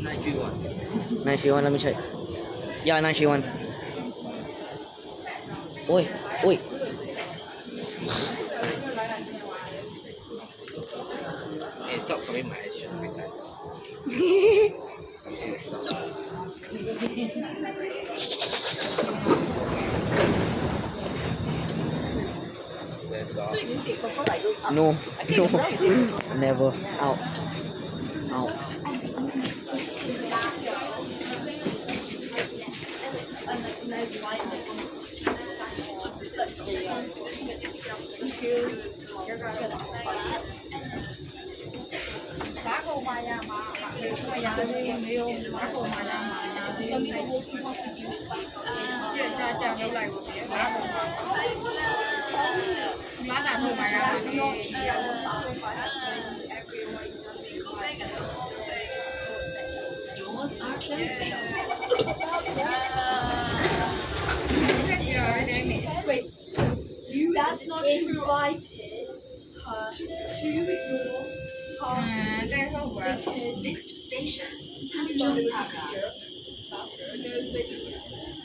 931. 931, let me check. Yeah, 931. Oi, oi. Hey, stop coming my headshot every time. I'm serious. That's all. No, no, never. Out. Out. Wait, you that's not invited her to your party because next station, Tanjong Pagar. Nobody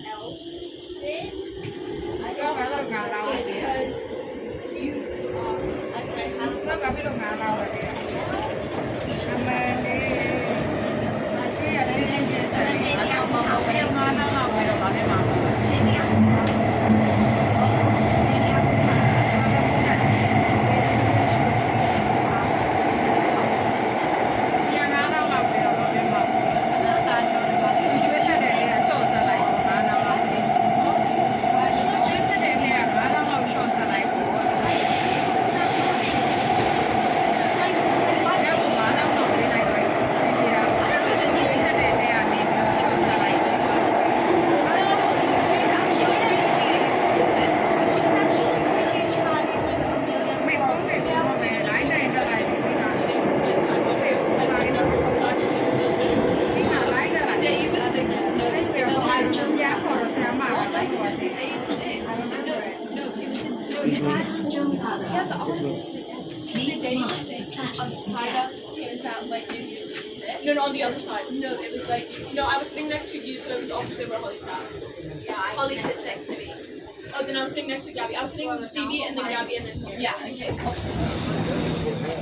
else did. Because you No, on the other side. No, it was like no, I was sitting next to you, so it was opposite where Holly sat. Yeah, Holly sits next to me. Oh, then I was sitting next to Gabby. I was sitting with Stevie and then Gabby and then here. Yeah, okay. Opposite.